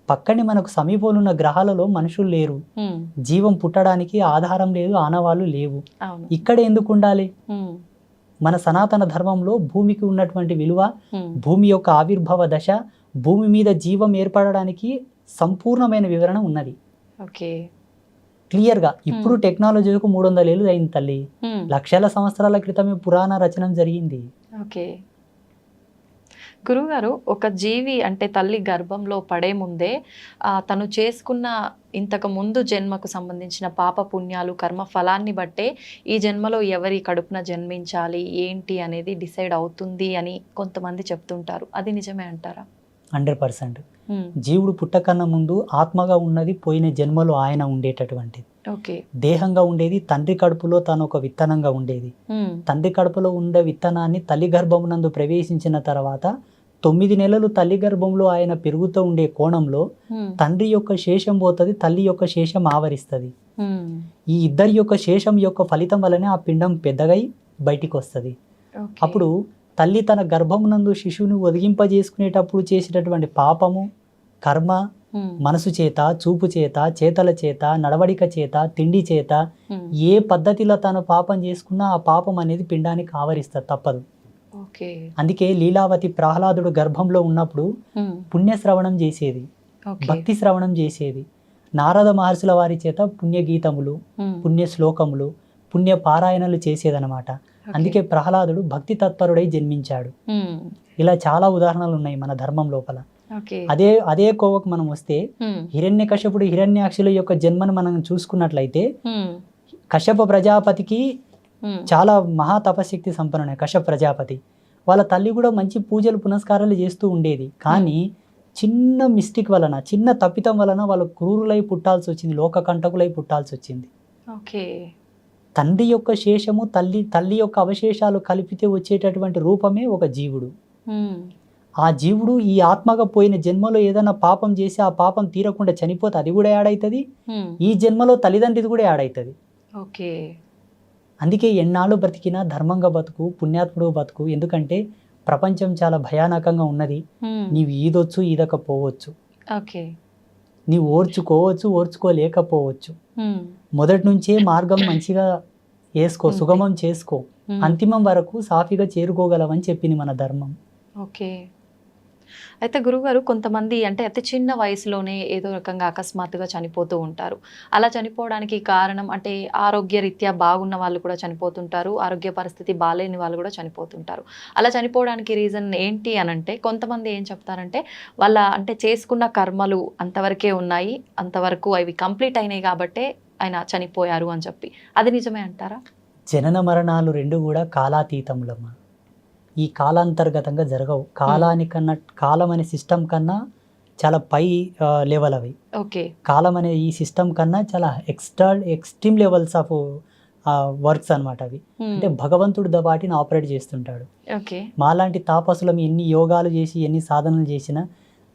పక్కనే మనకు సమీపంలో ఉన్న గ్రహాలలో మనుషులు లేరు, జీవం పుట్టడానికి ఆధారం లేదు, ఆనవాళ్ళు లేవు. ఇక్కడ ఎందుకు ఉండాలి? మన సనాతన ధర్మంలో భూమికి ఉన్నటువంటి విలువ, భూమి యొక్క ఆవిర్భావ దశ, భూమి మీద జీవం ఏర్పడడానికి సంపూర్ణమైన వివరణ ఉన్నది క్లియర్ గా. ఇప్పుడు టెక్నాలజీకు 300 ఏళ్ళు అయింది తల్లి. లక్షల సంవత్సరాల క్రితమే పురాణ రచన జరిగింది. గురువుగారు, ఒక జీవి అంటే తల్లి గర్భంలో పడే ముందే తను చేసుకున్న ఇంతకు ముందు జన్మకు సంబంధించిన పాప పుణ్యాలు కర్మ ఫలాన్ని బట్టే ఈ జన్మలో ఎవరి కడుపున జన్మించాలి ఏంటి అనేది డిసైడ్ అవుతుంది అని కొంతమంది చెప్తుంటారు. అది నిజమే అంటారా? 100%. జీవుడు పుట్టకన్నా ముందు ఆత్మగా ఉన్నది పోయిన జన్మలో ఆయన ఉండేటటువంటిది. దేహంగా ఉండేది తండ్రి కడుపులో తను ఒక విత్తనంగా ఉండేది. తండ్రి కడుపులో ఉండే విత్తనాన్ని తల్లి గర్భమునందు ప్రవేశించిన తర్వాత 9 నెలలు తల్లి గర్భంలో ఆయన పెరుగుతూ ఉండే కోణంలో తండ్రి యొక్క శేషం పోతుంది, తల్లి యొక్క శేషం ఆవరిస్తుంది. ఈ ఇద్దరి యొక్క శేషం యొక్క ఫలితం వల్లనే ఆ పిండం పెద్దగై బయటికి వస్తుంది. అప్పుడు తల్లి తన గర్భమునందు శిశువుని ఒదిగింపజేసుకునేటప్పుడు చేసేటటువంటి పాపము కర్మ, మనసు చేత, చూపు చేత, చేతల చేత, నడవడిక చేత, తిండి చేత, ఏ పద్ధతిలో తను పాపం చేసుకున్నా ఆ పాపం అనేది పిండానికి ఆవరిస్తుంది, తప్పదు. ఓకే. అందుకే లీలావతి ప్రహ్లాదుడు గర్భంలో ఉన్నప్పుడు పుణ్యశ్రవణం చేసేది, భక్తి శ్రవణం చేసేది. నారద మహర్షుల వారి చేత పుణ్యగీతములు, పుణ్య శ్లోకములు, పుణ్య పారాయణలు చేసేదనమాట. అందుకే ప్రహ్లాదుడు భక్తి తత్పరుడై జన్మించాడు. ఇలా చాలా ఉదాహరణలు ఉన్నాయి మన ధర్మం లోపల. అదే కోవకు మనం వస్తే హిరణ్యకశ్యపుడు హిరణ్యాక్షుల యొక్క జన్మను మనం చూసుకున్నట్లయితే కశ్యప ప్రజాపతికి చాలా మహా తపశక్తి సంపన్నుడే కశ్యప ప్రజాపతి. వాళ్ళ తల్లి కూడా మంచి పూజలు పునస్కారాలు చేస్తూ ఉండేది. కానీ చిన్న మిస్టేక్ వలన, చిన్న తప్పితం వలన వాళ్ళు క్రూరులై పుట్టాల్సి వచ్చింది, లోకకంటకులై పుట్టాల్సి వచ్చింది. తండ్రి యొక్క శేషము, తల్లి యొక్క అవశేషాలు కలిపితే వచ్చేటటువంటి రూపమే ఒక జీవుడు. ఆ జీవుడు ఈ ఆత్మగా పోయిన జన్మలో ఏదైనా పాపం చేసి ఆ పాపం తీరకుండా చనిపోతే అది కూడా యాడ్ అవుతుంది, ఈ జన్మలో తల్లిదండ్రిది కూడా యాడ్ అవుతుంది. అందుకే ఎన్నాళ్ళు బ్రతికినా ధర్మంగా బతుకు, పుణ్యాత్ముడు బతుకు. ఎందుకంటే ప్రపంచం చాలా భయానకంగా ఉన్నది. నీవు ఈదొచ్చు, ఈదకపోవచ్చు, నీవు ఓర్చుకోవచ్చు, ఓర్చుకోలేకపోవచ్చు. మొదటి నుంచే మార్గం మంచిగా వేసుకో, సుగమం చేసుకో, అంతిమం వరకు సాఫీగా చేరుకోగలవని చెప్పింది మన ధర్మం. ఓకే. అయితే గురుగారు, కొంతమంది అంటే అతి చిన్న వయసులోనే ఏదో రకంగా అకస్మాత్తుగా చనిపోతూ ఉంటారు. అలా చనిపోవడానికి కారణం అంటే ఆరోగ్య రీత్యా బాగున్న వాళ్ళు కూడా చనిపోతుంటారు, ఆరోగ్య పరిస్థితి బాగాలేని వాళ్ళు కూడా చనిపోతుంటారు. అలా చనిపోవడానికి రీజన్ ఏంటి అని అంటే కొంతమంది ఏం చెప్తారంటే వాళ్ళ అంటే చేసుకున్న కర్మలు అంతవరకే ఉన్నాయి, అంతవరకు అవి కంప్లీట్ అయినాయి కాబట్టే ఆయన చనిపోయారు అని చెప్పి. అది నిజమే అంటారా? జనన మరణాలు రెండు కూడా కాలాతీతములమ్మా. ఈ కాలాంతర్గతంగా జరగవు. కాలానికన్నా, కాలం అనే సిస్టమ్ కన్నా చాలా పై లెవెల్ అవి. కాలం అనే ఈ సిస్టమ్ కన్నా చాలా ఎక్స్ట్రీమ్ లెవెల్స్ ఆఫ్ వర్క్స్ అనమాట అవి. అంటే భగవంతుడు వాటిని ఆపరేట్ చేస్తుంటాడు. మాలాంటి తాపసులం ఎన్ని యోగాలు చేసి ఎన్ని సాధనలు చేసినా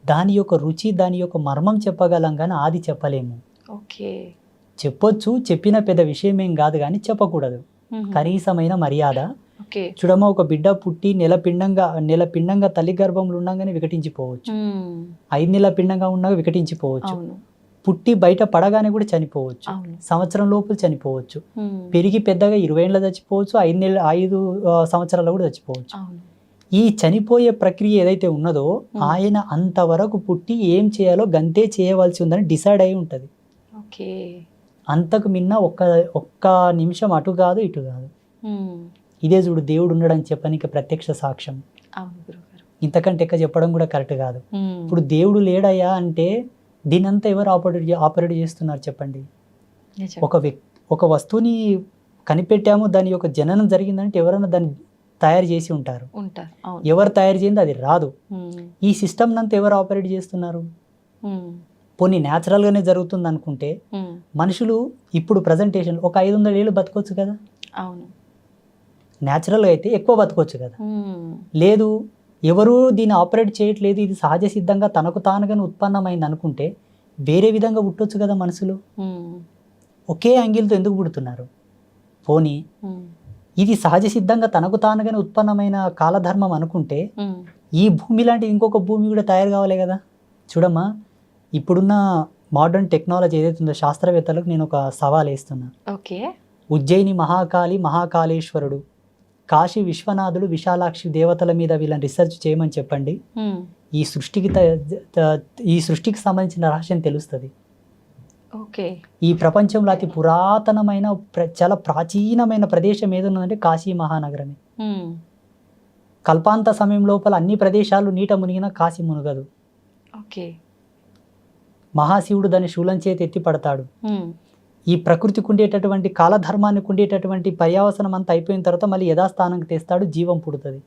దాని యొక్క రుచి, దాని యొక్క మర్మం చెప్పగలం కానీ ఆది చెప్పలేము. చెప్పొచ్చు, చెప్పిన పెద్ద విషయం ఏం కాదు కానీ చెప్పకూడదు. కనీసమైన మర్యాద. చూడమ్మా, ఒక బిడ్డ పుట్టి నెల పిండంగా తల్లి గర్భంలో ఉండగానే వికటించిపోవచ్చు, 5 నెలల పిండంగా ఉండగా వికటించిపోవచ్చు, పుట్టి బయట పడగానే కూడా చనిపోవచ్చు, సంవత్సరం లోపల చనిపోవచ్చు, పెరిగి పెద్దగా 20 ఏళ్ళ చచ్చిపోవచ్చు, 5 సంవత్సరాలు కూడా చచ్చిపోవచ్చు. ఈ చనిపోయే ప్రక్రియ ఏదైతే ఉన్నదో ఆయన అంతవరకు పుట్టి ఏం చేయాలో గంతే చేయవలసి ఉందని డిసైడ్ అయి ఉంటుంది. అంతకు మిన్న ఒక్క నిమిషం అటు కాదు ఇటు కాదు. ఇదే చూడు దేవుడు ఉన్నాడని చెప్పడానికి ప్రత్యక్ష సాక్ష్యం. ఇంతకంటే ఎక్క చెప్పడం కూడా కరెక్ట్ కాదు. ఇప్పుడు దేవుడు లేడయ్యా అంటే దీనంతా ఎవరు ఆపరేట్ చేస్తున్నారు చెప్పండి? ఒక వస్తువుని కనిపెట్టాము, దాని యొక్క జననం జరిగిందంటే ఎవరైనా దాన్ని తయారు చేసి ఉంటారు. ఎవరు తయారు చేసింది అది రాదు. ఈ సిస్టమ్ నంతా ఎవరు ఆపరేట్ చేస్తున్నారు? పోనీ న్యాచురల్గానే జరుగుతుంది అనుకుంటే మనుషులు ఇప్పుడు ప్రజెంటేషన్ ఒక 500 ఏళ్ళు బతకొచ్చు కదా. న్యాచురల్గా అయితే ఎక్కువ బతకొచ్చు కదా. లేదు, ఎవరు దీన్ని ఆపరేట్ చేయట్లేదు, ఇది సహజ సిద్ధంగా తనకు తానుగానే ఉత్పన్నమైంది అనుకుంటే వేరే విధంగా పుట్టొచ్చు కదా. మనుషులు ఒకే యాంగిల్తో ఎందుకు పుడుతున్నారు? పోనీ ఇది సహజ సిద్ధంగా తనకు తానుగానే ఉత్పన్నమైన కాలధర్మం అనుకుంటే ఈ భూమి లాంటి ఇంకొక భూమి కూడా తయారు కావాలి కదా. చూడమ్మా, ఇప్పుడున్న మోడర్న్ టెక్నాలజీ ఏదైతే ఉందో శాస్త్రవేత్తలకు నేను ఒక సవాల్ వేస్తున్నా. ఉజ్జయిని మహాకాళి, మహాకాళేశ్వరుడు, కాశీ విశ్వనాథుడు, విశాలాక్షి దేవతల మీద వీళ్ళని రీసెర్చ్ చేయమని చెప్పండి. ఈ సృష్టికి సంబంధించిన రహస్యం తెలుస్తుంది. ఈ ప్రపంచంలో అతి పురాతనమైన చాలా ప్రాచీనమైన ప్రదేశం ఏదన్నదంటే కాశీ మహానగరమే. కల్పాంత సమయం లోపల అన్ని ప్రదేశాలు నీట మునిగినా కాశీ మునగదు. మహాశివుడు దాన్ని శూలం చేతి ఎత్తి పడతాడు. ఈ ప్రకృతికి ఉండేటటువంటి కాలధర్మానికి ఉండేటటువంటి పర్యావసనం అంతా అయిపోయిన తర్వాత మళ్ళీ యథాస్థానానికి తెస్తాడు, జీవం పుడుతుంది.